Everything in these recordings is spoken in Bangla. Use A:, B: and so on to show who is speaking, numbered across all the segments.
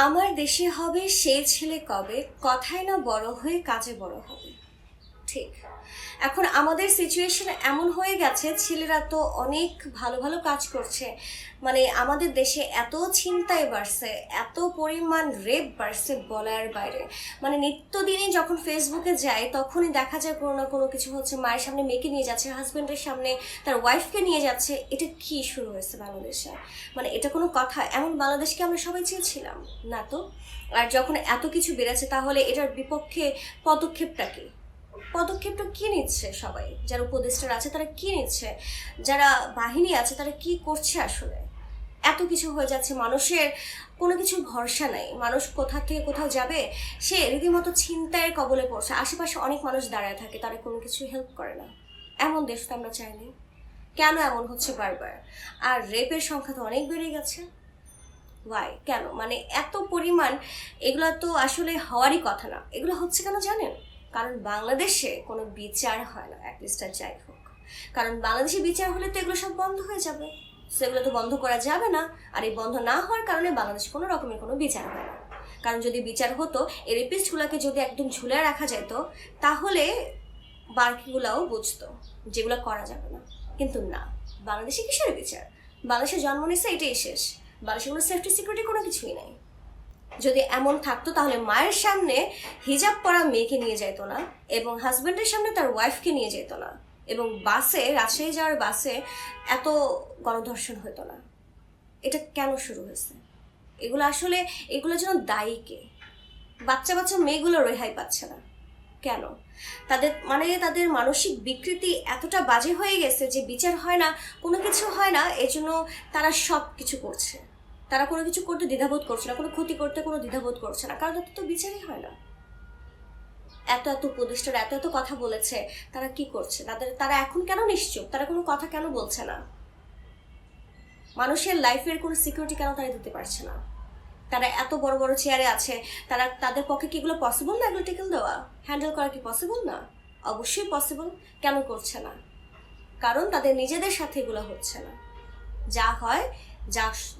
A: আমার দেশে হবে সেই ছেলে কবে, কথায় না বড় হয়ে কাজে বড় হবে। ঠিক। এখন আমাদের সিচুয়েশন এমন হয়ে গেছে, ছেলেরা তো অনেক ভালো ভালো কাজ করছে। মানে আমাদের দেশে এত ছিনতাই বাড়ছে, এত পরিমাণ রেপ বাড়ছে বলার বাইরে। মানে নিত্যদিনই যখন ফেসবুকে যাই তখনই দেখা যায় কোনো না কোনো কিছু হচ্ছে। মায়ের সামনে মেয়েকে নিয়ে যাচ্ছে, হাজব্যান্ডের সামনে তার ওয়াইফকে নিয়ে যাচ্ছে। এটা কি শুরু হয়েছে বাংলাদেশে? মানে এটা কোনো কথা? এমন বাংলাদেশকে আমরা সবাই চেয়েছিলাম না তো। আর যখন এত কিছু বেড়েছে তাহলে এটার বিপক্ষে পদক্ষেপটা কি? পদক্ষেপটা কি নিচ্ছে সবাই? যারা উপদেষ্টারা আছে তারা কি নিচ্ছে? যারা বাহিনী আছে তারা কি করছে? আসলে এত কিছু হয়ে যাচ্ছে, মানুষের কোনো কিছু ভরসা নাই। মানুষ কোথা থেকে কোথাও যাবে, সে রীতিমতো ছিনতাইয়ের কবলে পড়ছে। আশেপাশে অনেক মানুষ দাঁড়ায় থাকে, তারা কোনো কিছু হেল্প করে না। এমন দেশ তো আমরা চাইনি। কেন এমন হচ্ছে বারবার? আর রেপের সংখ্যা তো অনেক বেড়ে গেছে। ওয়াই? কেন? মানে এত পরিমাণ, এগুলো তো আসলে হওয়ারই কথা না। এগুলো হচ্ছে কেন জানেন? কারণ বাংলাদেশে কোনো বিচার হয় না, অ্যাটলিস্ট আর যাই হোক। কারণ বাংলাদেশে বিচার হলে তো এগুলো সব বন্ধ হয়ে যাবে। সেগুলো তো বন্ধ করা যাবে না। আর এই বন্ধ না হওয়ার কারণে বাংলাদেশে কোনো রকমের কোনো বিচার হয় না। কারণ যদি বিচার হতো, এই রেপিস্টগুলোকে যদি একদম ঝুলে রাখা যেত, তাহলে বাকিগুলাও বুঝতো যেগুলো করা যাবে না। কিন্তু না, বাংলাদেশে কিসের বিচার? বাংলাদেশে জন্ম নিচ্ছে, এটাই শেষ। বাংলাদেশে কোনো সেফটি সিকিউরিটি কোনো কিছুই নাই। যদি এমন থাকতো তাহলে মায়ের সামনে হিজাব পরা মেয়েকে নিয়ে যেত না, এবং হাজব্যান্ডের সামনে তার ওয়াইফকে নিয়ে যেত না, এবং বাসে, রাজশাহী যাওয়ার বাসে এত গণধর্ষণ হতো না। এটা কেন শুরু হয়েছে? এগুলো আসলে, এগুলোর জন্য দায়ী কে? বাচ্চা বাচ্চা মেয়েগুলো রেহাই পাচ্ছে না কেন? তাদের মানে তাদের মানসিক বিকৃতি এতটা বাজে হয়ে গেছে যে বিচার হয় না, কোনো কিছু হয় না, এজন্য তারা সব কিছু করছে। তারা কোনো কিছু করতে দ্বিধাবোধ করছে না, কোনো ক্ষতি করতে কোনো দ্বিধাবোধ করছে না, কারণ তাদের তো বিচারই হয় না। এত এত উপদেষ্টারা এত এত কথা বলেছে, তারা কি করছে? তারা এখন কেন নিশ্চুপ? তারা কোনো কথা কেন বলছে না? মানুষের লাইফের কোনো সিকিউরিটি কেন তারা দিতে পারছে না? তারা এত বড় বড় চেয়ারে আছে, তাদের পক্ষে কি এগুলো পসিবল না? এগুলো টেকেল দেওয়া, হ্যান্ডেল করা কি পসিবল না? অবশ্যই পসিবল। কেন করছে না? কারণ তাদের নিজেদের সাথে এগুলো হচ্ছে না। যা হয়,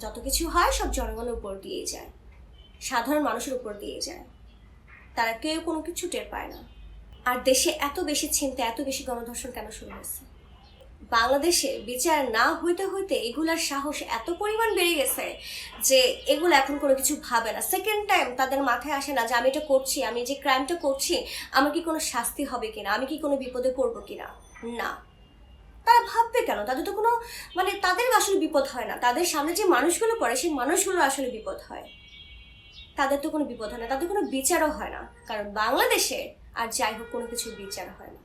A: যত কিছু হয় সব জনগণের উপর দিয়ে যায়, সাধারণ মানুষের উপর দিয়ে যায়। তারা কেউ কোনো কিছু টের পায় না। আর দেশে এত বেশি ছিনতে, এত বেশি গণধর্ষণ কেন শুরু হয়েছে? বাংলাদেশে বিচার না হইতে হইতে এগুলার সাহস এত পরিমাণ বেড়ে গেছে যে এগুলো এখন কোনো কিছু ভাবে না। সেকেন্ড টাইম তাদের মাথায় আসে না যে আমি এটা করছি, আমি যে ক্রাইমটা করছি, আমার কি কোনো শাস্তি হবে কিনা, আমি কি কোনো বিপদে পড়বো কিনা। না, তারা ভাববে কেন? তাদের তো কোনো, মানে তাদের আসলে বিপদ হয় না, তাদের সামনে যে মানুষগুলো পড়ে সেই মানুষগুলো আসলে বিপদ হয়। তাদের তো কোনো বিপদ হয় না, তাদের কোনো বিচারও হয় না। কারণ বাংলাদেশে আর যাই হোক কোনো কিছু বিচার হয় না।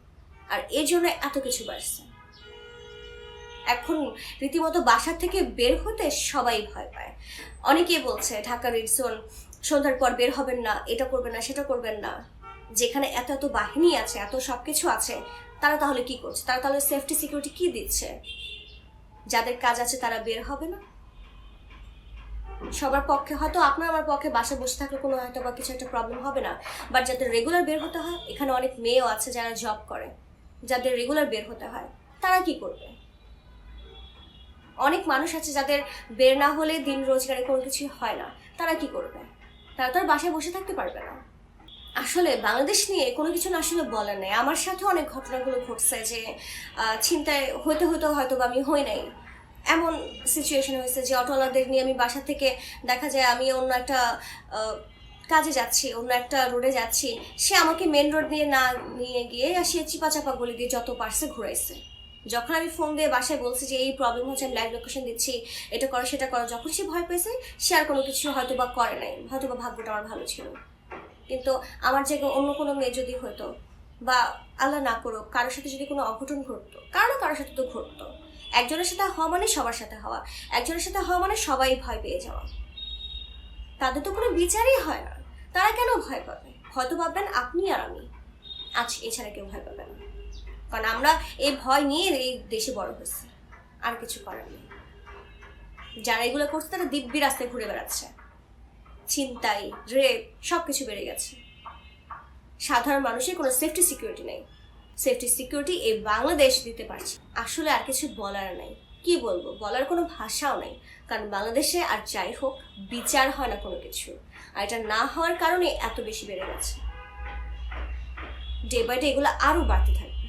A: আর এই জন্য এত কিছু বাড়ছে। এখন রীতিমতো বাসা থেকে বের হতে সবাই ভয় পায়। অনেকেই বলছে ঢাকা রেড জোন, সন্ধ্যার পর বের হবেন না, এটা করবেন না, সেটা করবেন না। যেখানে এত এত বাহিনী আছে, এত সবকিছু আছে, তারা তাহলে কি করছে? তারা তাহলে সেফটি সিকিউরিটি কি দিচ্ছে? যাদের কাজ আছে তারা বের হবে না? সবার পক্ষে হয়তো, আপনার আমার পক্ষে বাসায় বসে থাকলে কোনো হয়তো বা কিছু একটা প্রবলেম হবে না, বাট যাদের রেগুলার বের হতে হয়, এখানে অনেক মেয়েও আছে যারা জব করে, যাদের রেগুলার বের হতে হয়, তারা কি করবে? অনেক মানুষ আছে যাদের বের না হলে দিন রোজগারে কোনো কিছুই হয় না, তারা কি করবে? তারা তো আর বাসায় বসে থাকতে পারবে না। আসলে বাংলাদেশ নিয়ে কোনো কিছু না আসলে বলার নেই। আমার সাথেও অনেক ঘটনাগুলো ঘটছে যে ছিনতাই হইতে হইতে হয়তো বা আমি হই নাই, এমন সিচুয়েশন হয়েছে যে অটোওয়ালাদের নিয়ে আমি বাসা থেকে, দেখা যায় আমি অন্য একটা কাজে যাচ্ছি, অন্য একটা রোডে যাচ্ছি, সে আমাকে মেন রোড দিয়ে না নিয়ে গিয়ে সে চিপা চাপা গলি দিয়ে যত পারছে ঘুরাইছে। যখন আমি ফোন দিয়ে বাসায় বলছি যে এই প্রবলেম হচ্ছে, আমি লাইভ লোকেশন দিচ্ছি, এটা করো সেটা করো, যখন সে ভয় পেয়েছে সে আর কোনো কিছু হয়তো বা করে নাই, হয়তো বা ভাগ্যটা আমার ভালো ছিল। কিন্তু আমার জায়গায় অন্য কোনো মেয়ে যদি হতো, বা আল্লাহ না করুক কারোর সাথে যদি কোনো অঘটন ঘটতো, কারো না কারোর সাথে তো ঘটতো। একজনের সাথে হওয়া মানে সবার সাথে হওয়া, একজনের সাথে হওয়া মানে সবাই ভয় পেয়ে যাওয়া। তাদের তো কোনো বিচারই হয় না, তারা কেন ভয় পাবে? হয়তো ভাববেন আপনি আর আমি আছি, এছাড়া কেউ ভয় পাবে না। কারণ আমরা এই ভয় নিয়ে এই দেশে বড় হয়েছি, আর কিছু করার নেই। যারা এগুলো করছে তারা দিব্যি রাস্তায় ঘুরে বেড়াচ্ছে। ছিনতাই, রেপ সবকিছু বেড়ে গেছে। সাধারণ মানুষের কোনো সেফটি সিকিউরিটি নেই। সেফটি সিকিউরিটি এই বাংলাদেশ দিতে পারছে। আসলে আর কিছু বলার নেই। কি বলবো, বলার কোনো ভাষাও নেই। কারণ বাংলাদেশে আর যাই হোক বিচার হয় না কোনো কিছু, আর এটা না হওয়ার কারণে এত বেশি বেড়ে গেছে। ডে বাই ডে এগুলো আরও বাড়তে থাকবে।